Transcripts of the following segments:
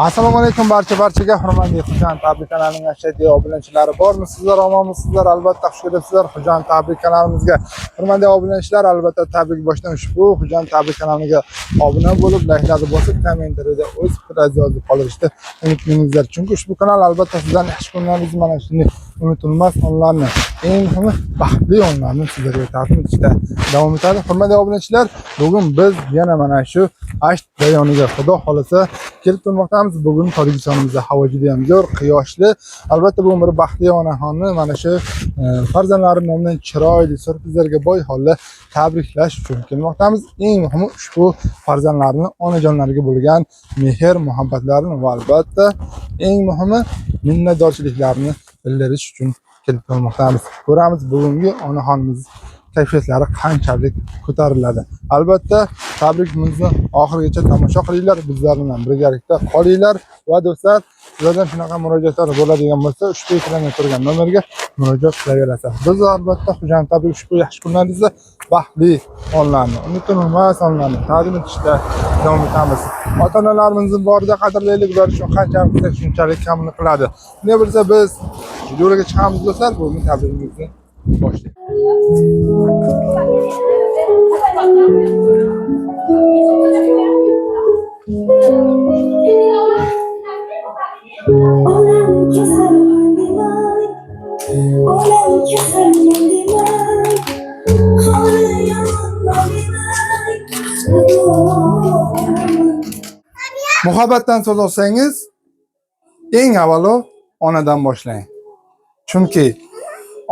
Assalomu alaykum barchaga hurmatli Xo'jayin Tabrik kanalining ashaddiy obunachilari bormisizlar, omonmisizlar? Albatta xush kelibsizlar Xo'jayin Tabrik kanalimizga. Hurmatli obunachilar, albatta tabrik boshdan ushbu Xo'jayin Tabrik kanaliga obuna bo'lib, layklarni bosib, kommentariyada o'z fikringizni yozib qoldirishni unutmanglar. Chunki ushbu kanal albatta sizlarning yaxshi kunlaringizni mana shunday unutilmas onlarni, eng muhimi baxtli onlarni sizlarga taqdim etishda davom etadi. Hurmatli obunachilar, bugun biz yana mana shu Asht rayoniga Xudo xolasa kelib turmoqdamiz. Bugun Tojikistonimizda havo juda ham zo'r, quyoshli. Albatta bu bir baxtli onaxonni mana shu farzandlari nomidan chiroyli syurprizlarga boy holda tabriklash uchun kelmoqdamiz. Eng muhimi ushbu farzandlarning onajonlariga bo'lgan mehr, muhabbatlarini va albatta eng muhimi minnatdorchiliklarini bildirish uchun kelib turmoqdamiz. Ko'ramiz bugungi onaxonimiz kayfiyatlari qanchalik ko'tariladi. Albatta tabrikimizni oxirigacha tomosha qilinglar, bizlar bilan birgalikda qolinglar va do'stlar, sizlardan shunaqa murojaatlar bo'ladigan bo'lsa, ushbu ekranda turgan nomerga murojaat qilaverasiz. Biz albatta Xo'jayin Tabrik ushbu yaxshi kunlaringizda baxtli onlarni, unutilmas onlarni taqdim etishda davom etamiz. Ota-onalarimizni borida qadrlaylik, ular uchun qanchalik qilsak shunchalik kamini qiladi. Ne bo'lsa biz yo'lga chiqamiz do'stlar, bugun tabrikimizni boshlaymiz. Muhabbatdan so'z olsangiz, eng avvalo onadan boshlang. Chunki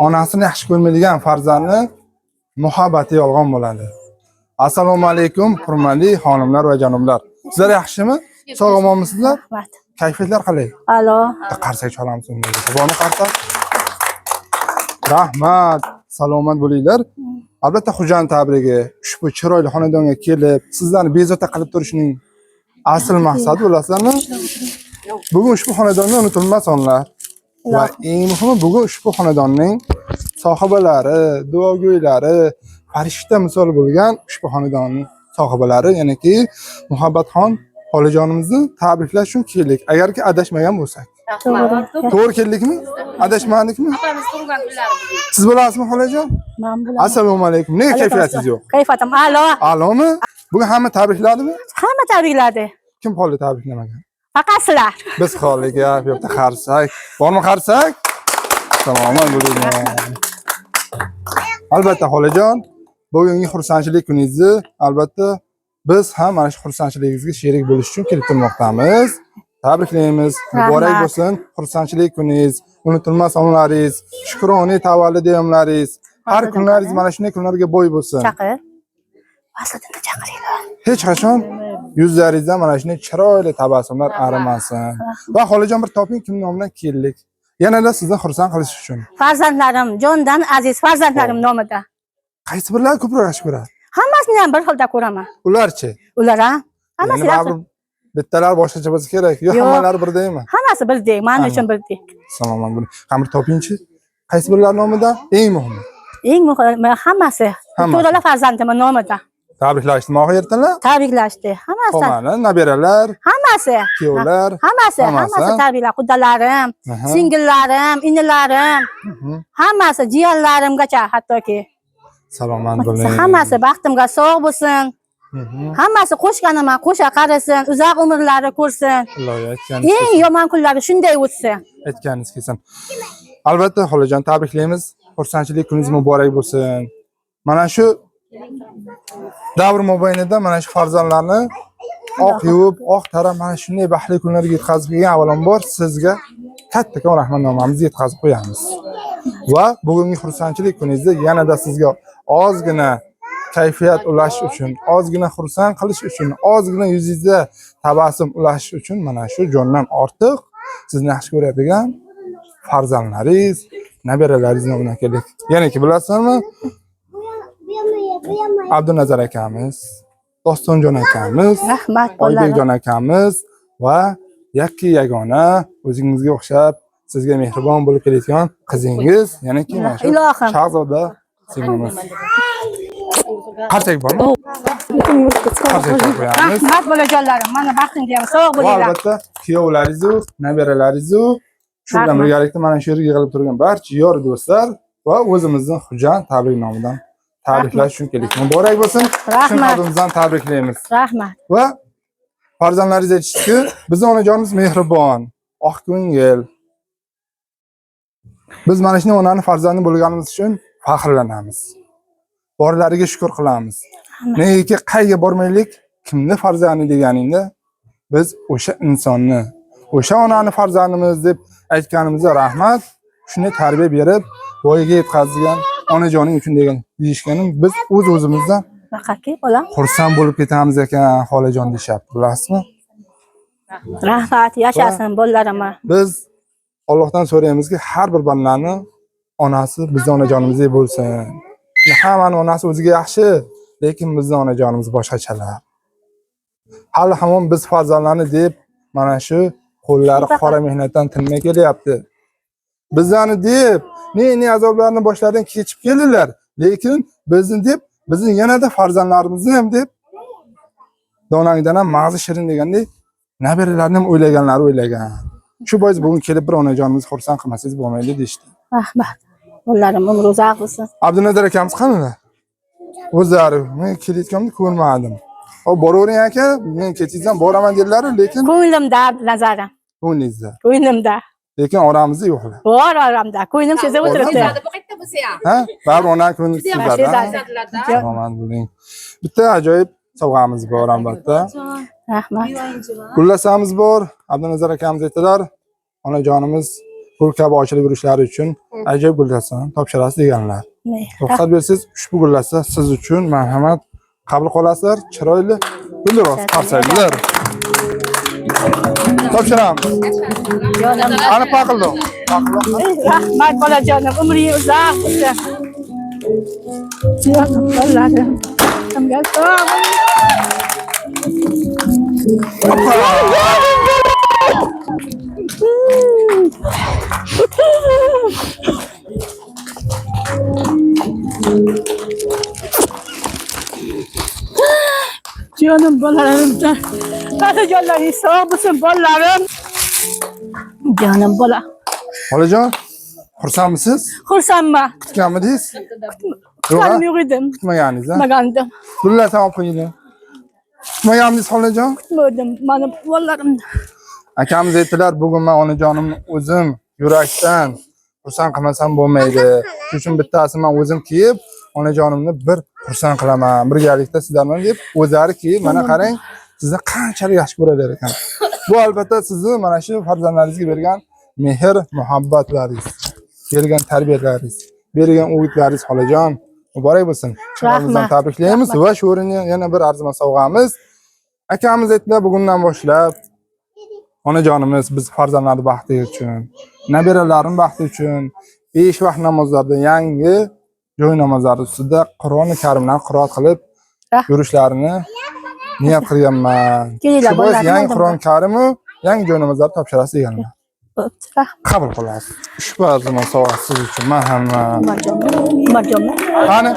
onasini yaxshi ko'rmaydigan farzandni muhabbati yolg'on bo'ladi. Assalomu alaykum hurmatli xonimlar va janoblar. Sizlar yaxshimi? Sog' omonmisizlar? Rahmat. Kayfiyatlar qalay? Alo. Qarsak chalamiz unda. Buni qarsak. Rahmat. Salomat bo'linglar. Albatta Xo'jayin Tabrigi ushbu chiroyli xonadonga kelib, sizlarni bezovta qilib turishning asl maqsadi bilasizlarmi? Bugun ushbu xonadonda unutilmas onlar va eng muhimi bugun ushbu xonadonning sohibalari, duogo'ylari, farishta misol bo'lgan ushbu xonadonning sohibalari, ya'niki Muhabbatxon xolajonimizni tabriklash uchun keldik. Agarki adashmagan bo'lsak. To'g'ri keldikmi? Adashmadikmi? Siz bo'lasizmi xolajon? Men bo'laman. Assalomu alaykum. Nega kayfiyatingiz yo'q? Kayfiyatim a'lo. A'lomi? Bugun hamma tabrikladimi? Hamma tabrikladi. Kim qoldi tabriklamagan? Faqat sizlar. Biz qoldik, bu yerda qarsak. Bormi qarsak? Salomat bo'linglar. Albatta xolajon, bugungi xursandchilik kuningizni albatta biz ham mana shu xursandchiligingizga sherik bo'lish uchun kelib turmoqdamiz. Tabriklaymiz. Muborak bo'lsin xursandchilik kuningiz, unutilmas onlaringiz, shukroniy tavallud yomlaringiz. Har kunlaringiz mana shunday kunlarga boy bo'lsin. Chaqir. Aslida chaqiringlar. Hech qachon yuzlaringizda mana shunday chiroyli tabassumlar arimasin. Va xolajon bir toping, kim nomidan keldik. Yanada sizni xursand qilish uchun. Farzandlarim, jondan aziz farzandlarim nomida. Qaysi birlar ko'proq yaxshi ko'radi? Hammasini ham bir xilda ko'raman. Ularchi? Ular ham hammasi yaxshi. Bittalar boshqacha bo'lsa kerak. Yo'q, hammalari birdaymi? Hammasi birdek, men uchun birdek. Salomat bo'ling. Qamir topingchi. Qaysi birlar nomida? Eng muhimi. Eng muhimi hammasi. To'rala farzandim nomida. Tabriklashdimi oxir ertalar? Tabriklashdi. Hammasi. Xonani, nabiralar, Hammasi. kuyovlar, Hammasi tabriklar. Qudalarim, singillarim, inilarim. Hammasi jiyanlarimgacha hattoki. Salomat bo'ling. Hammasi baxtimga sog' bo'lsin. Hammasi qo'shganima qo'sha qarasin, uzoq umrlari ko'rsin. Alloh aytgan. Eng yomon kunlari shunday o'tsin. Aytganingiz kelsin. Albatta xolajon tabriklaymiz. Xursandchilik kuningiz muborak bo'lsin. Mana shu davr mobaynida mana shu farzandlarni oq yuvib, oq tarab mana shunday baxtli kunlarga yetkazib kelgan avvalambor sizga kattakon rahmatnomamizni yetkazib qo'yamiz. Va bugungi xursandchilik kuningizda yanada sizga ozgina kayfiyat ulash uchun, ozgina xursand qilish uchun, ozgina yuzingizda tabassum ulash uchun mana shu jondan ortiq sizni yaxshi ko'radigan farzandlaringiz, nabiralaringiz nomidan keldik. Ya'niki bilasizmi? Abdunazar akamiz, Dostonjon akamiz, Rahmat Oybekjon akamiz va yakki yagona o'zingizga o'xshab sizga mehribon bo'lib kelayotgan qizingiz, ya'niki mana shu Shahzoda singlimiz. Qarsak bormi? Qarsak qo'yamiz. Rahmat bolajonlarim. Mana baxtingiz ham sog' Va bo'linglar. albatta kuyovlaringiz, nabiralaringiz, shu bilan birgalikda mana shu yerga yig'ilib turgan barcha yor do'stlar va o'zimizning Xo'jayin tabriknomidan tabriklash uchun keldik. Muborak bo'lsin. Shu qadimizdan tabriklaymiz. Rahmat. Va farzandlaringiz aytishdiki, bizning onajonimiz mehribon, oq ko'ngil. Biz mana shunday onani farzandi bo'lganimiz uchun faxrlanamiz. Borlariga shukr qilamiz. Negaki qayga bormaylik, kimni farzandi deganingda biz o'sha insonni, o'sha onani farzandimiz deb aytganimizda rahmat, shuni tarbiya berib, voyaga yetkazgan onajoning uchun degan deyishganim biz o'z-o'zimizdan Naqaki bolam? xursand bo'lib ketamiz ekan, xolajon deyapti, bilasizmi? Rahmat, yashasin bolalarim. Biz Allohdan so'raymizki, har bir bandani onasi bizning onajonimizdek bo'lsin. Hammaning onasi o'ziga yaxshi, lekin bizning onajonimiz boshqachalar. Hali hamon biz farzandlarni deb mana shu qo'llari qora mehnatdan tinmay kelyapti. Bizlarni deb ne azoblarni boshlaridan kechib keldilar, lekin bizni deb bizni yanada farzandlarimizni ham deb donangdan ham mag'zi shirin degandek nabiralarni ham o'ylaganlari o'ylagan. Shu bois bugun kelib bir onajonimizni xursand qilmasangiz bo'lmaydi deyishdi. Rahmat. Bolalarim umri uzoq bo'lsin. Abdunazar akamiz qanaqa? O'zlari men kelayotganimda ko'rmadim. Hop boravering aka, men ketizdan boraman dedilar, lekin Ko'nglimda Abdunazarim. ko'nglingizda. Ko'nglimda. Lekin oramizda yo'qlar. Bor oramda. Ko'nglim sezib o'tiribdi. Ha? Baribir ona ko'ngli sizlarda. Omon bo'ling. Bitta ajoyib sovg'amiz bor albatta. Rahmat. Gullasamiz bor. Abdunazar akamiz aytdilar, onajonimiz pul kabi ochilib yurishlari uchun ajoyib gullasani topshirasiz deganlar. Ruxsat bersangiz, ushbu gullasni siz uchun marhamat qabul qilasizlar. Chiroyli gullar qarsaydilar. Topshiramiz. Jonim. Ana paqildo. Rahmat bolajonim, umring uzoq bo'lsin. Jonim bolalarim. Kimga sog' Jonim bolalarim. Onajonlaring sog' bo'lsin bolalarim. Jonim bola. Xolajon, xursandmisiz? Xursandman. Kutganmidingiz? Kutganim yo'q edim. Kutmaganingiz, ha? Kutmagandim. Gullar olib qo'ying. Kutmaganmidingiz, xolajon? Kutmadim. Mana bolalarim. Akamiz aytdilar, bugun men onajonimni o'zim yurakdan xursand qilmasam bo'lmaydi. Shuning uchun bittasini men o'zim kiyib, onajonimni bir xursand qilaman. Birgalikda sizlarni deb o'zlari kiyib, mana qarang, sizni qanchalik yaxshi ko'ralar ekan. Bu albatta sizni mana shu farzandlaringizga bergan mehr, muhabbatlaringiz, bergan tarbiyalaringiz, bergan o'g'itlaringiz xolajon. Muborak bo'lsin. Chiroyingizdan tabriklaymiz va shu o'rinda yana bir arzimas sovg'amiz. Akamiz aytdilar, bugundan boshlab onajonimiz biz farzandlar baxti uchun, nabiralarim baxti uchun 5 vaqt namozlarda yangi joy namozlari ustida Qur'oni Karimdan qiroat qilib yurishlarini niyat qilganman. Kelinglar bolalar. Yangi Qur'oni Karim, yangi joy namozlari topshirasiz deganman. Qabul qilasiz. Ushbu arzimas sovg'a siz uchun marhamat. Marjon. Qani?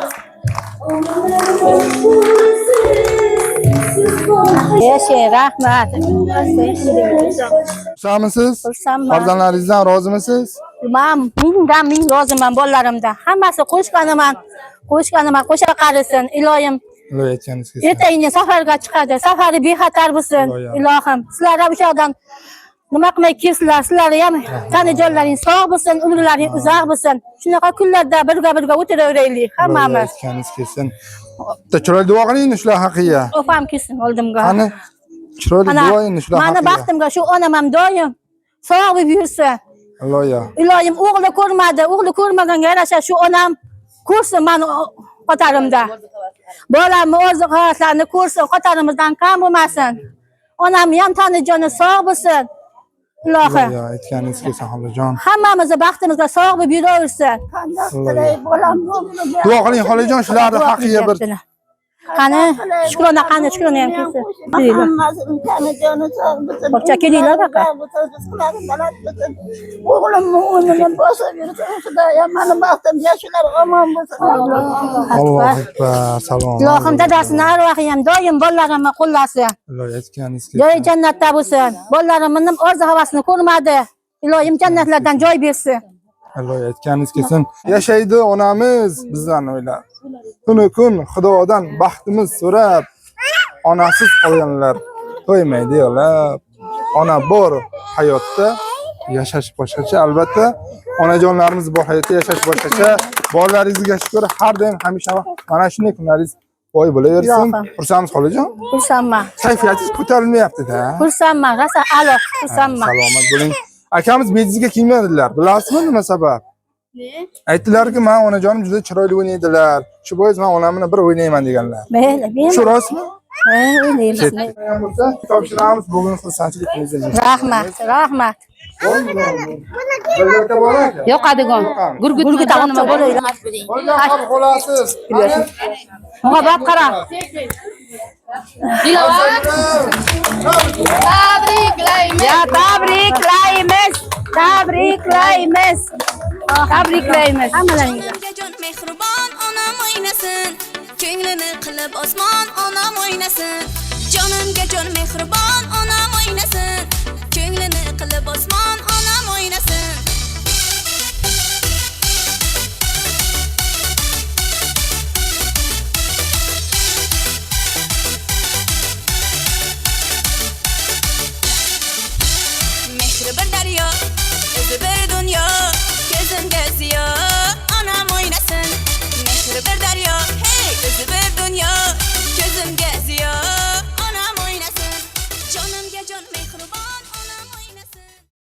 Yashay, rahmat. Xursandmisiz? Xursandman. Farzandlaringizdan rozimisiz? Men ming roziman bolalarimdan. Hammasi qo'shqanaman. Qo'sha qarisin. Iloyim. Iloy aytganingiz kelsin. Ertaga safarga chiqadi. Safari bexatar bo'lsin. Ilohim. Sizlar ham o'sha odam nima qilmay kelsizlar. Sizlar ham tanijonlaring sog' bo'lsin, umrlaring uzoq bo'lsin. Shunaqa kunlarda birga o'tiraveraylik hammamiz. Aytganingiz kelsin. Bitta chiroyli duo qiling shular haqiga. Opam kelsin oldimga. Qani? Chiroyli duo qiling shular haqiga. Mana baxtimga shu onam ham doim sog' bo'lib yursin. Iloyo. Iloyim o'g'li ko'rmadi. O'g'li ko'rmaganga yarasha shu onam ko'rsin meni qotarimda. Bolam o'z hayotlarini ko'rsin, qotarimizdan kam bo'lmasin. Onam ham tanijoni sog' bo'lsin. Ilohim. Iloyo aytganingiz kelsin xolajon. Hammamizni baxtimizga sog' bo'lib yuraversin. Duo qiling xolajon shularni haqiga bir Qani, Shukrona qani, Shukrona ham kelsin. Hammasini tani joni sog' bo'lsin. Baqcha kelinglar baqa. O'g'limni o'rnini bosib yursin. Xudoyim meni baxtimga shular omon bo'lsin. Allohu akbar. Salom. Ilohim dadasini arvohi ham doim bolalarimni qo'llasin. Ilohi aytganingiz Joyi jannatda bo'lsin. Bolalarimning orzu havasini ko'rmadi. Ilohim jannatlardan joy bersin. Alloh aytganingiz kelsin. Yashaydi onamiz bizlarni o'ylab. Kunu kun Xudodan baxtimiz so'rab, onasiz qolganlar to'ymaydi yig'lab. Ona bor hayotda yashash boshqacha, albatta. Onajonlarimiz bor hayotda yashash boshqacha. Borlaringizga shukr, har doim hamisha mana shunday kunlaringiz boy bo'laversin. Xursandmiz xolajon. Xursandman. Kayfiyatingiz ko'tarilmayapti-da. Xursandman, rosa a'lo, xursandman. Salomat bo'ling. Akamiz bejizga kelmadilar. Bilasizmi nima sabab? Aytdilarki, men onajonim juda chiroyli o'ynaydilar. Shu bois men onamni bir o'ynayman deganlar. Mayli, Shu rostmi? o'ynaymiz. Topshiramiz bugun xursandchiligimizni. Rahmat, rahmat. Yoqadigan. Gurgut nima bo'ladi? Qanday qolasiz? Unga bab qara. Tabriklaymiz. Ya tabriklaymiz. Tabriklaymiz. Tabriklaymiz. Hammalaringizga. Jonimga jon mehribon onam o'ynasin. Ko'nglini qilib osmon onam o'ynasin. Jonimga jon mehribon onam o'ynasin. Ko'nglini qilib osmon onam o'ynasin.